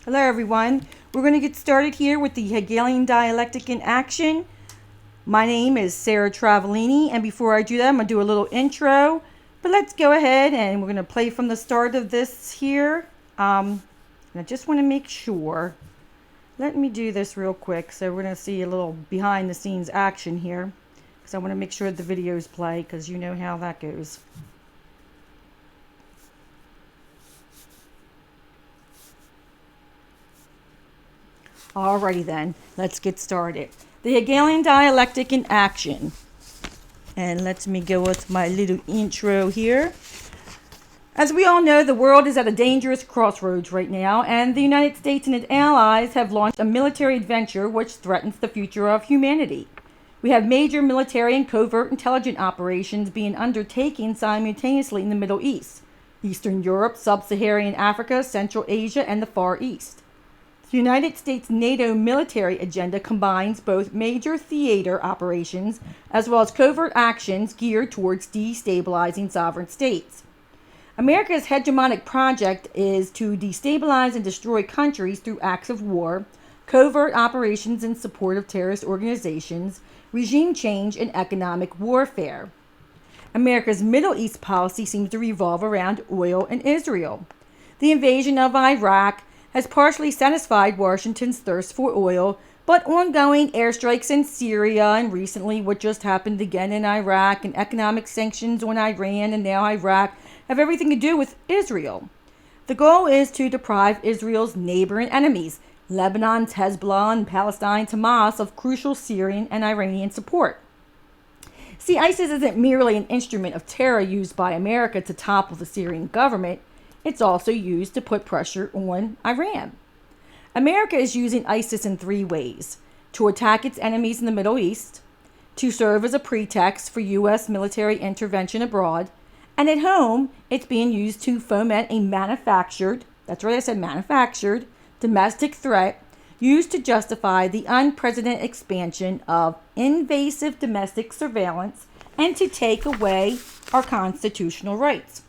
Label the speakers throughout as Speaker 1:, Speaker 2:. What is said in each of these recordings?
Speaker 1: Hello everyone. We're going to get started here with the Hegelian Dialectic in action. My name is Sarah Travellini, and before I do that, I'm going to do a little intro. But let's go ahead and we're going to play from the start of this here. And I just want to make sure. Let me do this real quick. So we're going to see a little behind the scenes action here. Because I want to make sure the videos play, because you know how that goes. Alrighty then, let's get started. The Hegelian Dialectic in action. And let me go with my little intro here. As we all know, the world is at a dangerous crossroads right now, and the United States and its allies have launched a military adventure which threatens the future of humanity. We have major military and covert intelligence operations being undertaken simultaneously in the Middle East, Eastern Europe, Sub-Saharan Africa, Central Asia, and the Far East. The United States NATO military agenda combines both major theater operations as well as covert actions geared towards destabilizing sovereign states. America's hegemonic project is to destabilize and destroy countries through acts of war, covert operations in support of terrorist organizations, regime change, and economic warfare. America's Middle East policy seems to revolve around oil and Israel. The invasion of Iraq has partially satisfied Washington's thirst for oil, but ongoing airstrikes in Syria and recently what just happened again in Iraq and economic sanctions on Iran and now Iraq have everything to do with Israel. The goal is to deprive Israel's neighboring enemies, Lebanon's Hezbollah and Palestine's Hamas, of crucial Syrian and Iranian support. See, ISIS isn't merely an instrument of terror used by America to topple the Syrian government. It's also used to put pressure on Iran. America is using ISIS in three ways: to attack its enemies in the Middle East, to serve as a pretext for U.S. military intervention abroad, and at home, it's being used to foment a manufactured, that's right, I said manufactured, domestic threat used to justify the unprecedented expansion of invasive domestic surveillance and to take away our constitutional rights.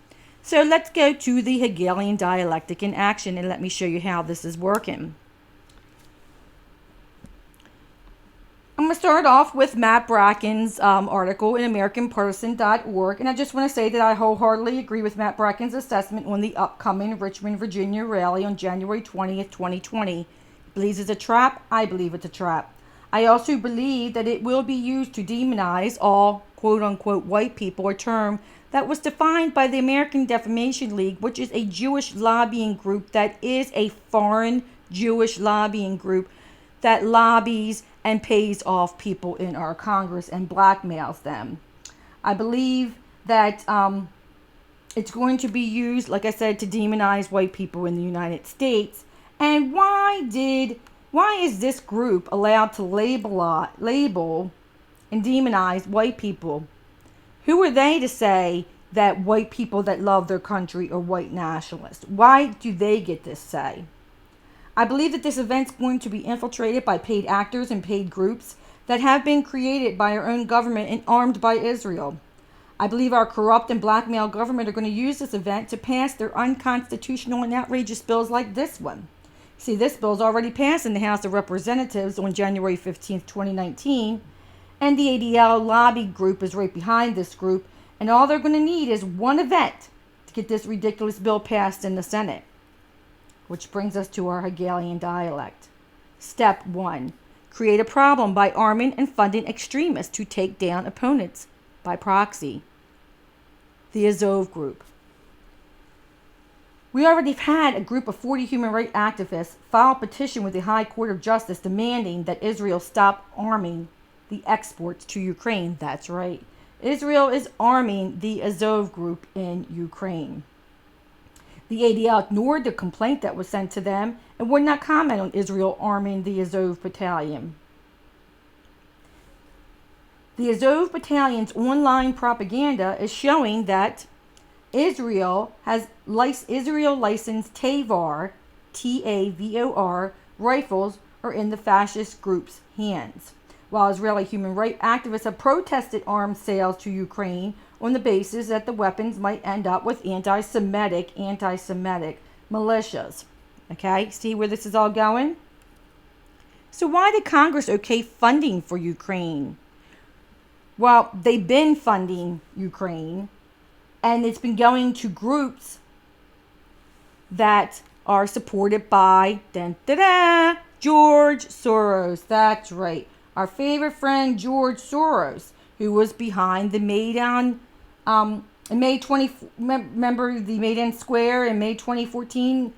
Speaker 1: So let's go to the Hegelian dialectic in action and let me show you how this is working. I'm going to start off with Matt Bracken's article in AmericanPartisan.org, and I just want to say that I wholeheartedly agree with Matt Bracken's assessment on the upcoming Richmond, Virginia rally on January 20th, 2020. He believes it's a trap. I believe it's a trap. I also believe that it will be used to demonize all quote-unquote white people, a term that was defined by the American Defamation League, which is a Jewish lobbying group that is a foreign Jewish lobbying group that lobbies and pays off people in our Congress and blackmails them. I believe that it's going to be used, like I said, to demonize white people in the United States. And why is this group allowed to label and demonize white people? Who are they to say that white people that love their country are white nationalists? Why do they get this say? I believe that this event's going to be infiltrated by paid actors and paid groups that have been created by our own government and armed by Israel. I believe our corrupt and blackmail government are going to use this event to pass their unconstitutional and outrageous bills like this one. See, this bill's already passed in the House of Representatives on January 15th, 2019. And the ADL lobby group is right behind this group. And all they're going to need is one event to get this ridiculous bill passed in the Senate. Which brings us to our Hegelian dialect. Step 1. Create a problem by arming and funding extremists to take down opponents by proxy. The Azov group. We already had a group of 40 human rights activists file a petition with the High Court of Justice demanding that Israel stop arming the exports to Ukraine. That's right. Israel is arming the Azov group in Ukraine. The ADL ignored the complaint that was sent to them and would not comment on Israel arming the Azov battalion. The Azov battalion's online propaganda is showing that Israel licensed TAVOR, TAVOR rifles are in the fascist group's hands. While Israeli human rights activists have protested arms sales to Ukraine on the basis that the weapons might end up with anti-Semitic militias. Okay, see where this is all going? So why did Congress okay funding for Ukraine? Well, they've been funding Ukraine, and it's been going to groups that are supported by George Soros. That's right. Our favorite friend George Soros, who was behind the Maidan, in May 20, remember the Maidan Square in May 2014?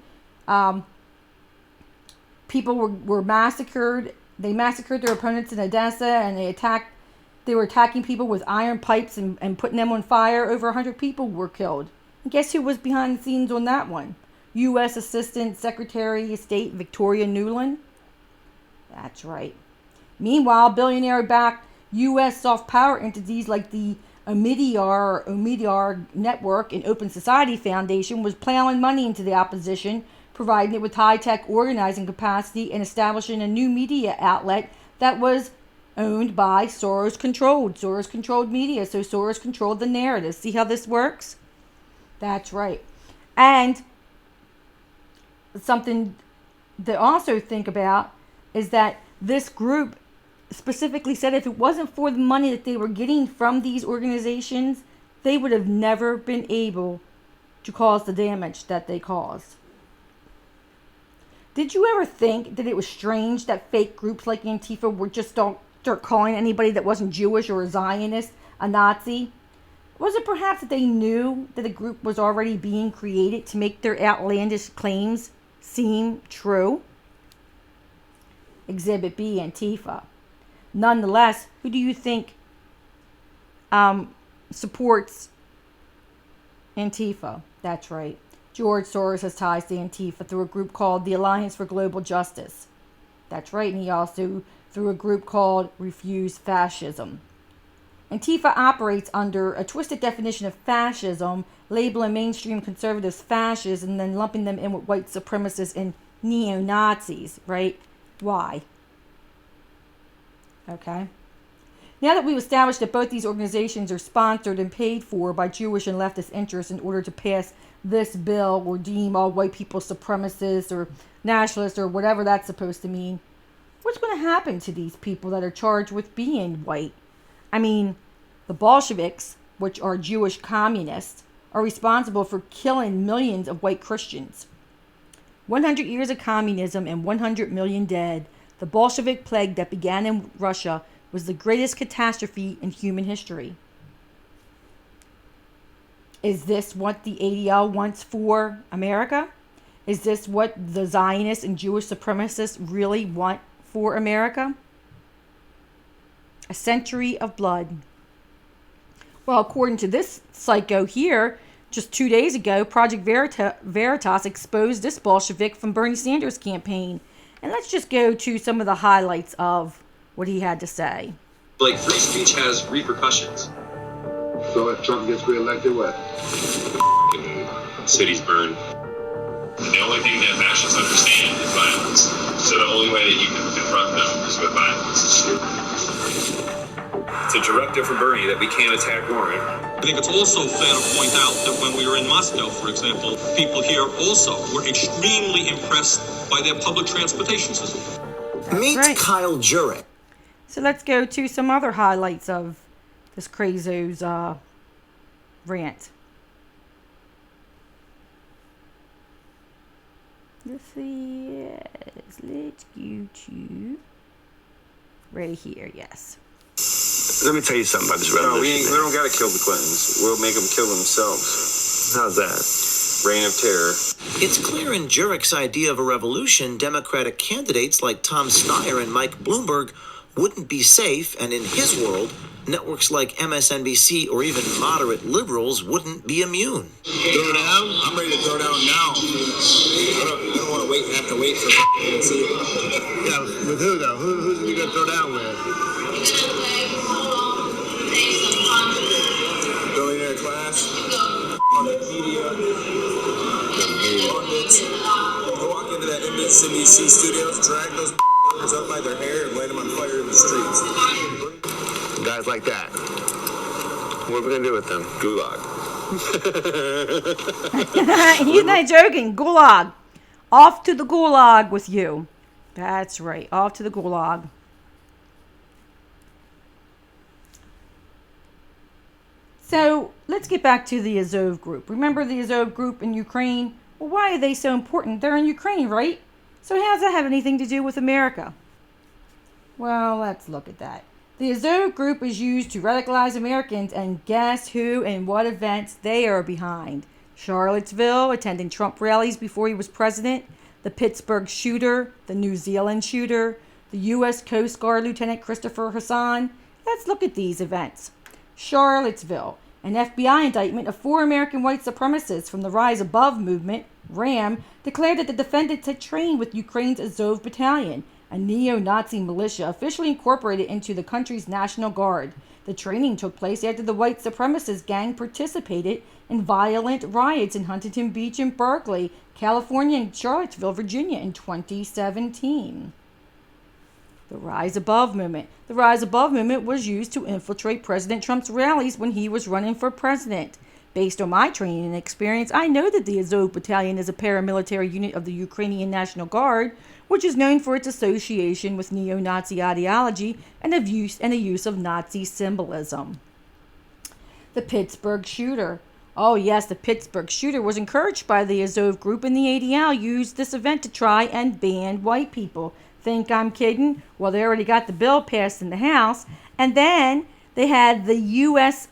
Speaker 1: People were massacred. They massacred their opponents in Odessa, and they were attacking people with iron pipes and putting them on fire. Over 100 people were killed. And guess who was behind the scenes on that one? U.S. Assistant Secretary of State Victoria Nuland. That's right. Meanwhile, billionaire-backed U.S. soft power entities like the Omidyar Network and Open Society Foundation was plowing money into the opposition, providing it with high-tech organizing capacity and establishing a new media outlet that was owned by Soros-controlled. Soros-controlled media, so Soros controlled the narrative. See how this works? That's right. And something to also think about is that this group specifically said if it wasn't for the money that they were getting from these organizations, they would have never been able to cause the damage that they caused. Did you ever think that it was strange that fake groups like Antifa were just start calling anybody that wasn't Jewish or a Zionist a Nazi? Was it perhaps that they knew that a group was already being created to make their outlandish claims seem true? Exhibit B, Antifa. Nonetheless, who do you think supports Antifa? That's right. George Soros has ties to Antifa through a group called the Alliance for Global Justice. That's right. And he also through a group called Refuse Fascism. Antifa operates under a twisted definition of fascism, labeling mainstream conservatives fascists and then lumping them in with white supremacists and neo-Nazis, right? Why? Okay. Now that we've established that both these organizations are sponsored and paid for by Jewish and leftist interests in order to pass this bill or deem all white people supremacists or nationalists or whatever that's supposed to mean, what's going to happen to these people that are charged with being white? I mean, the Bolsheviks, which are Jewish communists, are responsible for killing millions of white Christians. 100 years of communism and 100 million dead. The Bolshevik plague that began in Russia was the greatest catastrophe in human history. Is this what the ADL wants for America? Is this what the Zionists and Jewish supremacists really want for America? A century of blood. Well, according to this psycho here, just 2 days ago, Project Veritas exposed this Bolshevik from Bernie Sanders' campaign. And let's just go to some of the highlights of what he had to say.
Speaker 2: Like, free speech has repercussions.
Speaker 3: So if Trump gets reelected, what?
Speaker 2: Cities burn. The only thing that fascists understand is violence. So the only way that you can confront them is with violence. It's a directive from Bernie that we can't attack Warren.
Speaker 4: I think it's also fair to point out that when we were in Moscow, for example, people here also were extremely impressed by their public transportation system.
Speaker 5: Meet right. Kyle Jurek.
Speaker 1: So let's go to some other highlights of this crazo's rant. Let's see. Yes, let's go to right here. Yes.
Speaker 5: Let me tell you something about this revolution.
Speaker 2: No, we don't got to kill the Clintons. We'll make them kill themselves.
Speaker 5: How's that?
Speaker 2: Reign of terror.
Speaker 5: It's clear in Jurek's idea of a revolution, Democratic candidates like Tom Steyer and Mike Bloomberg wouldn't be safe, and in his world, networks like MSNBC or even moderate liberals wouldn't be immune.
Speaker 2: Throw down? I'm ready to throw down now. I don't want to have to wait for see.
Speaker 3: Yeah, with who though? Who's you gonna throw down with?
Speaker 2: Billionaire class. On the media. Pundits. Go walk into that MSNBC studios, drag those up by their hair and light them on fire in the streets.
Speaker 3: Guys like that. What are we gonna do with them?
Speaker 2: Gulag.
Speaker 1: He's not joking. Gulag. Off to the gulag with you. That's right, off to the gulag. So let's get back to the Azov group. Remember the Azov group in Ukraine? Well, why are they so important? They're in Ukraine, right? So how does that have anything to do with America? Well, let's look at that. The Azov group is used to radicalize Americans, and guess who and what events they are behind? Charlottesville, attending Trump rallies before he was president, the Pittsburgh shooter, the New Zealand shooter, the U.S. Coast Guard Lieutenant Christopher Hassan. Let's look at these events. Charlottesville, an FBI indictment of 4 American white supremacists from the Rise Above movement, RAM, declared that the defendants had trained with Ukraine's Azov Battalion, a neo-Nazi militia officially incorporated into the country's National Guard. The training took place after the white supremacist gang participated in violent riots in Huntington Beach and Berkeley, California, and Charlottesville, Virginia in 2017. The Rise Above movement. The Rise Above movement was used to infiltrate President Trump's rallies when he was running for president. Based on my training and experience, I know that the Azov Battalion is a paramilitary unit of the Ukrainian National Guard, which is known for its association with neo-Nazi ideology and the use of Nazi symbolism. The Pittsburgh shooter. Oh yes, the Pittsburgh shooter was encouraged by the Azov group, and the ADL used this event to try and ban white people. Think I'm kidding? Well, they already got the bill passed in the House, and then they had the U.S.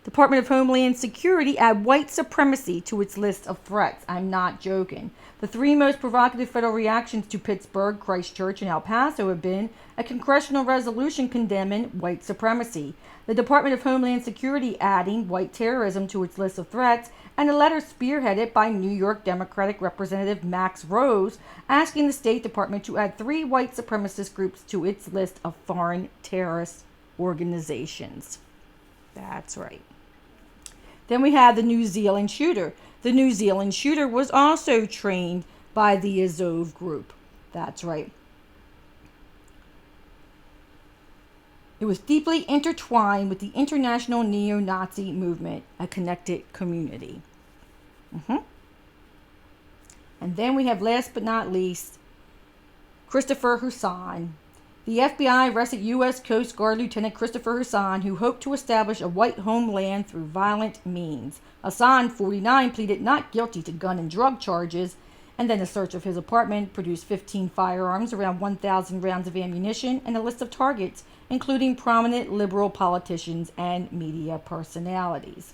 Speaker 1: Department of Homeland Security add white supremacy to its list of threats. I'm not joking. The 3 most provocative federal reactions to Pittsburgh, Christchurch, and El Paso have been a congressional resolution condemning white supremacy, the Department of Homeland Security adding white terrorism to its list of threats, and a letter spearheaded by New York Democratic Representative Max Rose asking the State Department to add 3 white supremacist groups to its list of foreign terrorist organizations. That's right. Then we have the New Zealand shooter. The New Zealand shooter was also trained by the Azov group. That's right. It was deeply intertwined with the international neo-Nazi movement, a connected community. And then we have, last but not least, Christopher Hassan. The FBI arrested U.S. Coast Guard Lieutenant Christopher Hassan, who hoped to establish a white homeland through violent means. Hassan, 49, pleaded not guilty to gun and drug charges, and then a search of his apartment produced 15 firearms, around 1,000 rounds of ammunition, and a list of targets, including prominent liberal politicians and media personalities.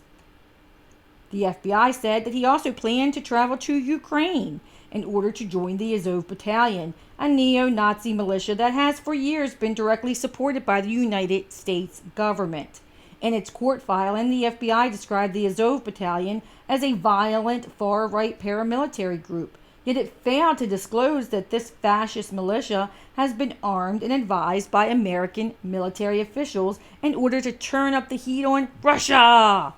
Speaker 1: The FBI said that he also planned to travel to Ukraine in order to join the Azov Battalion, a neo-Nazi militia that has for years been directly supported by the United States government. In its court filing, the FBI described the Azov Battalion as a violent far-right paramilitary group, yet it failed to disclose that this fascist militia has been armed and advised by American military officials in order to turn up the heat on Russia.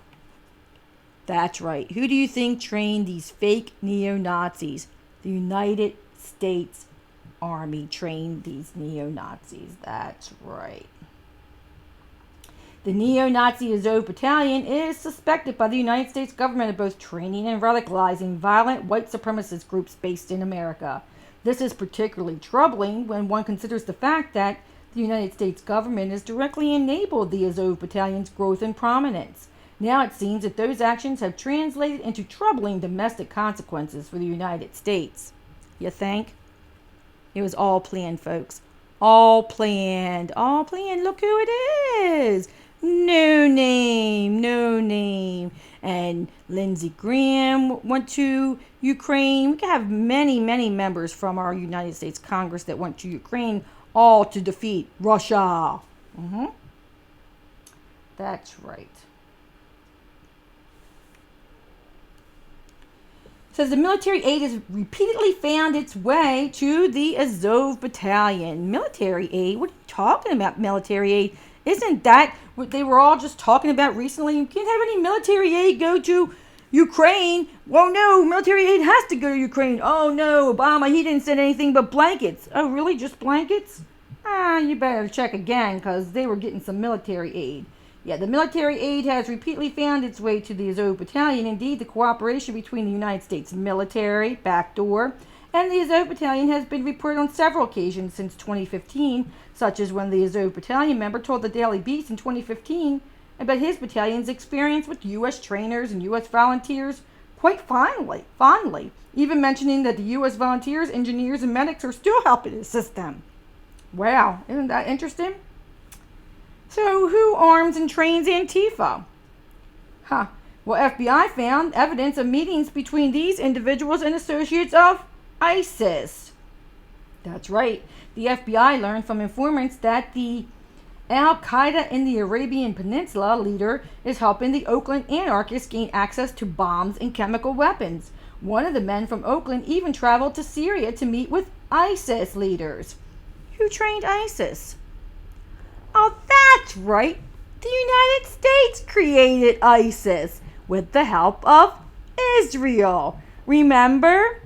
Speaker 1: That's right. Who do you think trained these fake neo-Nazis? The United States Army trained these neo-Nazis. That's right. The neo-Nazi Azov Battalion is suspected by the United States government of both training and radicalizing violent white supremacist groups based in America. This is particularly troubling when one considers the fact that the United States government has directly enabled the Azov Battalion's growth and prominence. Now it seems that those actions have translated into troubling domestic consequences for the United States. You think? It was all planned, folks. All planned. All planned. Look who it is. No name. No name. And Lindsey Graham went to Ukraine. We can have many, many members from our United States Congress that went to Ukraine, all to defeat Russia. That's right. Says the military aid has repeatedly found its way to the Azov Battalion. Military aid? What are you talking about, military aid? Isn't that what they were all just talking about recently? You can't have any military aid go to Ukraine. Well, no, military aid has to go to Ukraine. Oh, no, Obama, he didn't send anything but blankets. Oh, really? Just blankets? You better check again, because they were getting some military aid. Yeah, the military aid has repeatedly found its way to the Azov Battalion. Indeed, the cooperation between the United States military, backdoor, and the Azov Battalion has been reported on several occasions since 2015, such as when the Azov Battalion member told the Daily Beast in 2015 about his battalion's experience with U.S. trainers and U.S. volunteers quite fondly, even mentioning that the U.S. volunteers, engineers, and medics are still helping assist them. Wow, isn't that interesting? So who arms and trains Antifa? Well, FBI found evidence of meetings between these individuals and associates of ISIS. That's right. The FBI learned from informants that the Al-Qaeda in the Arabian Peninsula leader is helping the Oakland anarchists gain access to bombs and chemical weapons. One of the men from Oakland even traveled to Syria to meet with ISIS leaders. Who trained ISIS? Oh, that's right. The United States created ISIS with the help of Israel. Remember?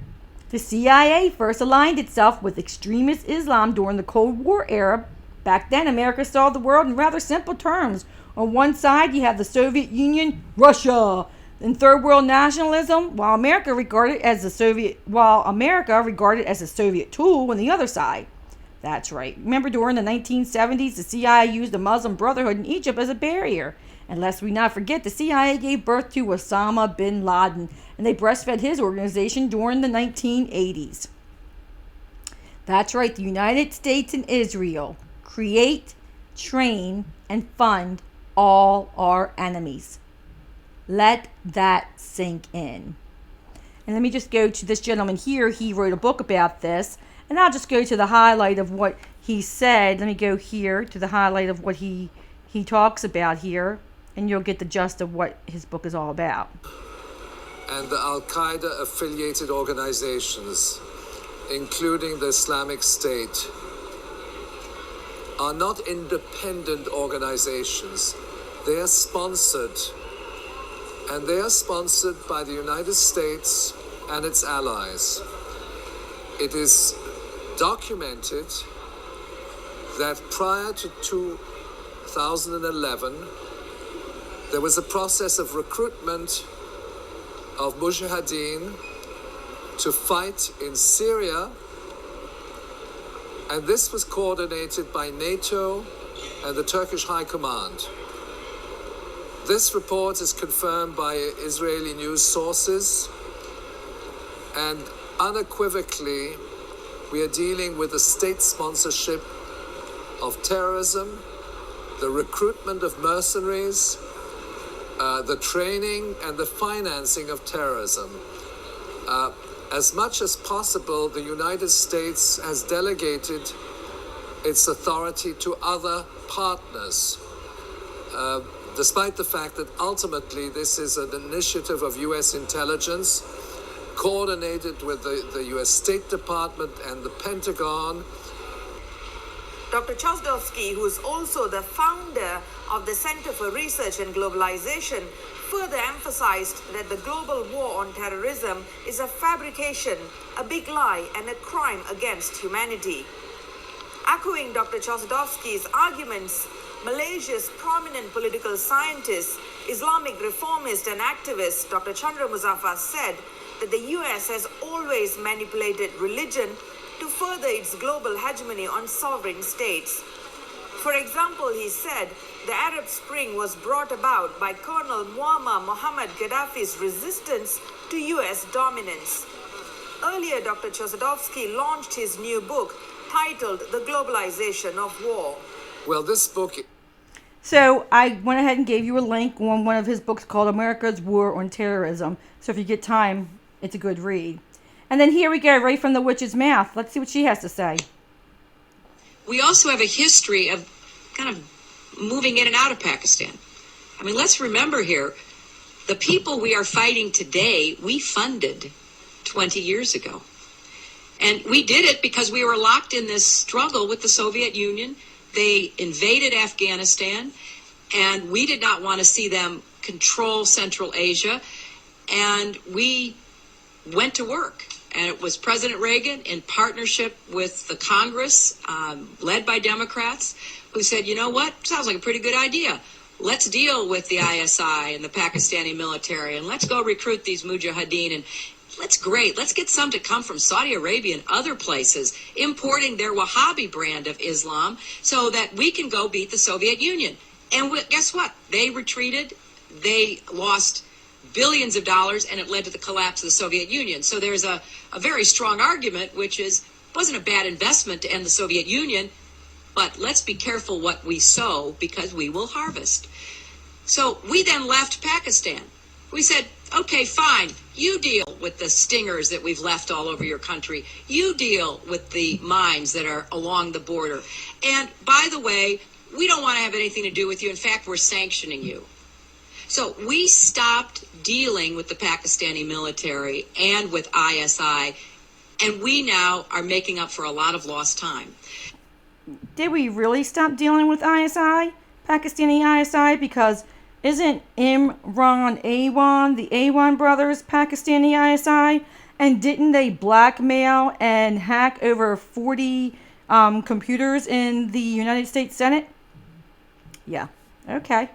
Speaker 1: The CIA first aligned itself with extremist Islam during the Cold War era. Back then, America saw the world in rather simple terms. On one side, you have the Soviet Union, Russia, and third world nationalism, while America regarded as a Soviet tool on the other side. That's right. Remember during the 1970s, the CIA used the Muslim Brotherhood in Egypt as a barrier. And lest we not forget, the CIA gave birth to Osama bin Laden, and they breastfed his organization during the 1980s. That's right, the United States and Israel create, train, and fund all our enemies. Let that sink in. And let me just go to this gentleman here. He wrote a book about this. And I'll just go to the highlight of what he said. Let me go here to the highlight of what he talks about here. And you'll get the gist of what his book is all about.
Speaker 6: And the Al-Qaeda affiliated organizations, including the Islamic State, are not independent organizations. They are sponsored. And they are sponsored by the United States and its allies. It is documented that prior to 2011, there was a process of recruitment of mujahideen to fight in Syria, and this was coordinated by NATO and the Turkish High Command. This report is confirmed by Israeli news sources, and unequivocally, we are dealing with the state sponsorship of terrorism, the recruitment of mercenaries, the training and the financing of terrorism. As much as possible, the United States has delegated its authority to other partners, despite the fact that ultimately this is an initiative of U.S. intelligence, coordinated with the U.S. State Department and the Pentagon.
Speaker 7: Dr. Chossudovsky, who is also the founder of the Center for Research and Globalization, further emphasized that the global war on terrorism is a fabrication, a big lie, and a crime against humanity. Echoing Dr. Chossudovsky's arguments, Malaysia's prominent political scientist, Islamic reformist and activist Dr. Chandra Muzaffar said that the US has always manipulated religion to further its global hegemony on sovereign states. For example, he said the Arab Spring was brought about by Colonel Muammar Mohammad Gaddafi's resistance to US dominance. Earlier, Dr. Chossudovsky launched his new book titled The Globalization of War.
Speaker 6: Well, this book...
Speaker 1: So I went ahead and gave you a link on one of his books called America's War on Terrorism. So if you get time, it's a good read. And then here we go, right from the witch's mouth. Let's see what she has to say.
Speaker 8: We also have a history of kind of moving in and out of Pakistan. I mean, let's remember here, the people we are fighting today, we funded 20 years ago. And we did it because we were locked in this struggle with the Soviet Union. They invaded Afghanistan, and we did not want to see them control Central Asia. And we went to work. And it was President Reagan in partnership with the Congress, led by Democrats, who said, you know what, sounds like a pretty good idea. let's deal with the ISI and the Pakistani military, and let's go recruit these mujahideen, and let's get some to come from Saudi Arabia and other places, importing their Wahhabi brand of Islam so that we can go beat the Soviet Union. And guess what? They retreated. They lost billions of dollars, and it led to the collapse of the Soviet Union. So there's a very strong argument, which is, it wasn't a bad investment to end the Soviet Union, but let's be careful what we sow because we will harvest. So we then left Pakistan. We said, okay, fine, you deal with the stingers that we've left all over your country. You deal with the mines that are along the border. And by the way, we don't want to have anything to do with you. In fact, we're sanctioning you. So we stopped dealing with the Pakistani military and with ISI, and we now are making up for a lot of lost time.
Speaker 1: Did we really stop dealing with ISI, Pakistani ISI? Because isn't Imran Awan, the Awan brothers, Pakistani ISI? And didn't they blackmail and hack over 40 computers in the United States Senate? Yeah, okay.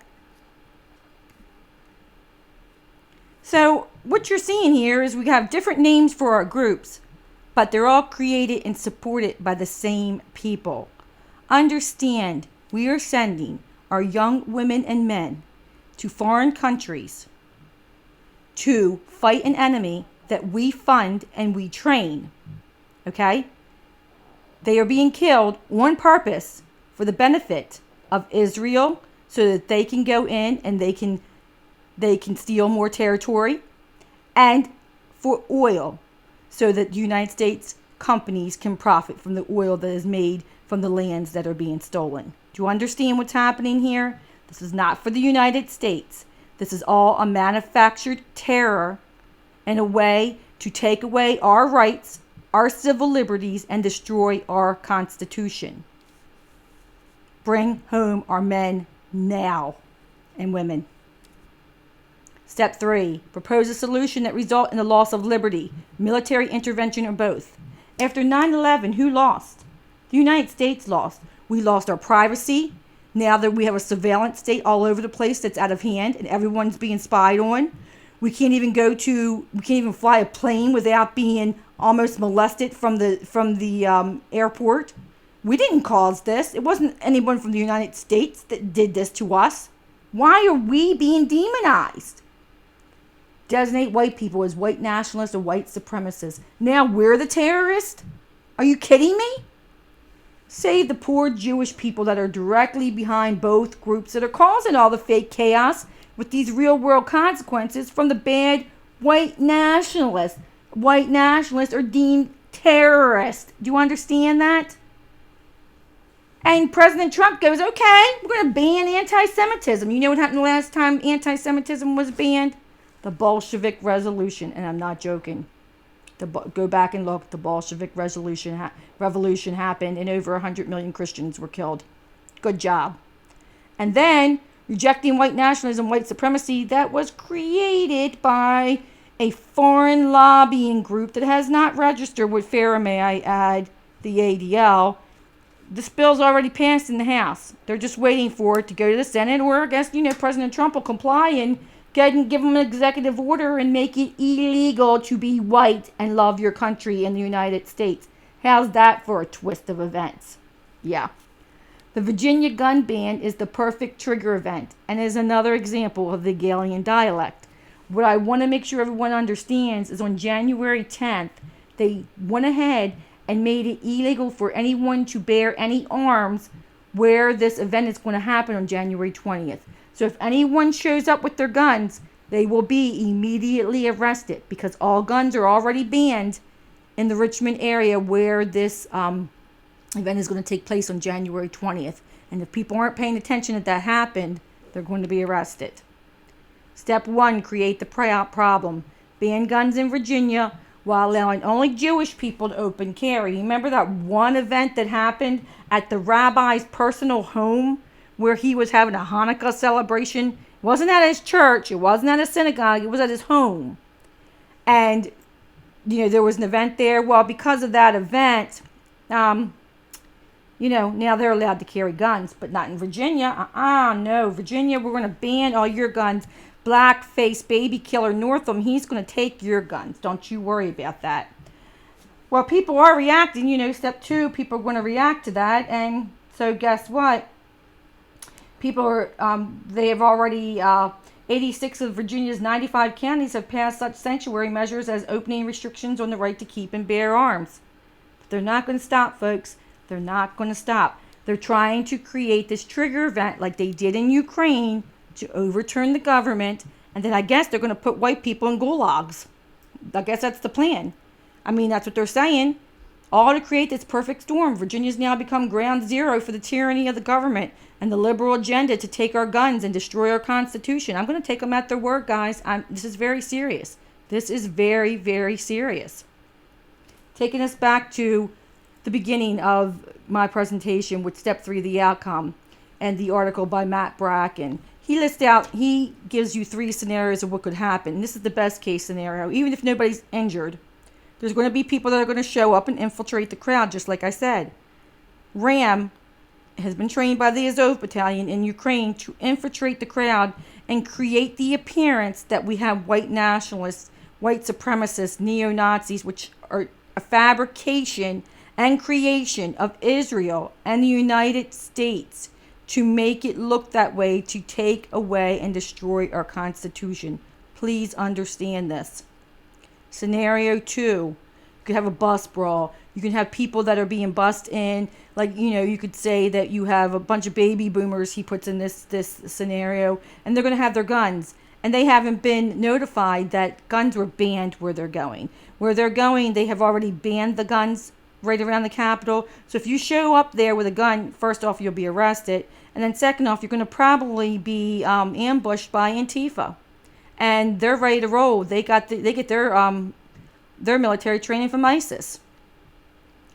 Speaker 1: So what you're seeing here is we have different names for our groups, but they're all created and supported by the same people. Understand, we are sending our young women and men to foreign countries to fight an enemy that we fund and we train. Okay? They are being killed on purpose for the benefit of Israel so that they can go in and they can steal more territory, and for oil so that the United States companies can profit from the oil that is made from the lands that are being stolen. Do you understand what's happening here? This is not for the United States. This is all a manufactured terror and a way to take away our rights, our civil liberties, and destroy our Constitution. Bring home our men now and women. Step 3. Propose a solution that result in the loss of liberty, military intervention, or both. After 9/11, who lost? The United States lost. We lost our privacy. Now that we have a surveillance state all over the place that's out of hand and everyone's being spied on. We can't even fly a plane without being almost molested from the airport. We didn't cause this. It wasn't anyone from the United States that did this to us. Why are we being demonized? Designate white people as white nationalists or white supremacists. Now we're the terrorists? Are you kidding me? Save the poor Jewish people that are directly behind both groups that are causing all the fake chaos with these real world consequences from the bad white nationalists. White nationalists are deemed terrorists. Do you understand that? And President Trump goes, okay, we're going to ban anti-Semitism. You know what happened the last time anti-Semitism was banned? The Bolshevik Revolution. And I'm not joking. Go back and look. The Bolshevik Revolution happened and over 100 million Christians were killed. Good job. And then rejecting white nationalism, white supremacy, that was created by a foreign lobbying group that has not registered with FARA, may I add, the ADL. This bill's already passed in the House. They're just waiting for it to go to the Senate, or I guess, President Trump will comply and give them an executive order and make it illegal to be white and love your country in the United States. How's that for a twist of events? Yeah. The Virginia gun ban is the perfect trigger event and is another example of the Hegelian dialect. What I want to make sure everyone understands is on January 10th, they went ahead and made it illegal for anyone to bear any arms where this event is going to happen on January 20th. So if anyone shows up with their guns, they will be immediately arrested because all guns are already banned in the Richmond area where this event is going to take place on January 20th. And if people aren't paying attention that happened, they're going to be arrested. Step 1, create the problem. Ban guns in Virginia while allowing only Jewish people to open carry. Remember that one event that happened at the rabbi's personal home where he was having a Hanukkah celebration? It wasn't at his church. It wasn't at a synagogue. It was at his home. And, there was an event there. Well, because of that event, You know, now they're allowed to carry guns, but not in Virginia. No. Virginia, we're going to ban all your guns. Blackface baby killer Northam, he's going to take your guns. Don't you worry about that. Well, people are reacting, you know, step 2, people are going to react to that. And so guess what? People are, they have already, 86 of Virginia's 95 counties have passed such sanctuary measures as opening restrictions on the right to keep and bear arms. But they're not going to stop, folks. They're not going to stop. They're trying to create this trigger event like they did in Ukraine to overturn the government. And then I guess they're going to put white people in gulags. I guess that's the plan. I mean, that's what they're saying. All to create this perfect storm. Virginia's now become ground zero for the tyranny of the government and the liberal agenda to take our guns and destroy our Constitution. I'm going to take them at their word, guys. This is very serious. This is very, very serious. Taking us back to the beginning of my presentation with step 3, the outcome, and the article by Matt Bracken. He gives you 3 scenarios of what could happen. This is the best case scenario. Even if nobody's injured, there's going to be people that are going to show up and infiltrate the crowd, just like I said. RAM has been trained by the Azov Battalion in Ukraine to infiltrate the crowd and create the appearance that we have white nationalists, white supremacists, neo-Nazis, which are a fabrication and creation of Israel and the United States to make it look that way, to take away and destroy our Constitution. Please understand this. Scenario 2, you could have a bus brawl. You can have people that are being bussed in. Like, you know, you could say that you have a bunch of baby boomers he puts in this scenario, and they're going to have their guns. And they haven't been notified that guns were banned where they're going. Where they're going, they have already banned the guns right around the Capitol. So if you show up there with a gun, first off, you'll be arrested. And then second off, you're going to probably be ambushed by Antifa. And they're ready to roll. They get their military training from ISIS.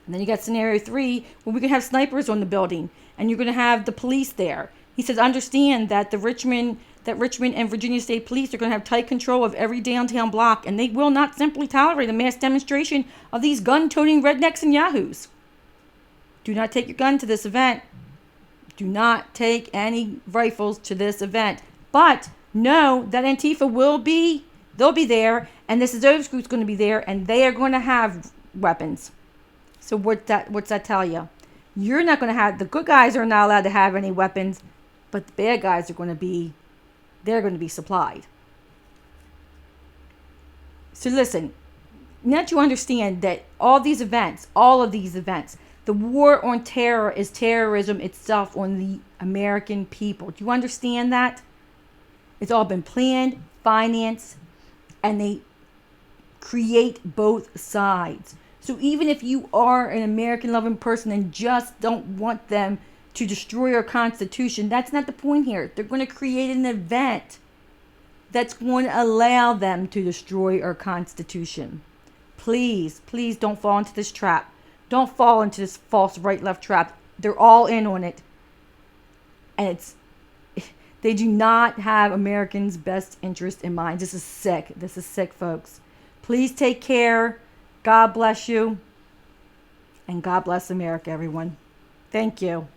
Speaker 1: And then you got scenario 3, where we can have snipers on the building, and you're going to have the police there. He says, understand that Richmond and Virginia State Police are going to have tight control of every downtown block, and they will not simply tolerate a mass demonstration of these gun-toting rednecks and yahoos. Do not take your gun to this event. Do not take any rifles to this event. But know that Antifa they'll be there, and this Azov group's going to be there, and they are going to have weapons. So what's that tell you? You're not going to have, the good guys are not allowed to have any weapons, but the bad guys are going to be, they're going to be supplied. So listen, now that you understand that all of these events, the war on terror is terrorism itself on the American people. Do you understand that? It's all been planned, financed, and they create both sides. So even if you are an American-loving person and just don't want them to destroy our Constitution, that's not the point here. They're going to create an event that's going to allow them to destroy our Constitution. Please, please don't fall into this trap. Don't fall into this false right-left trap. They're all in on it. And they do not have Americans' best interest in mind. This is sick. This is sick, folks. Please take care. God bless you. And God bless America, everyone. Thank you.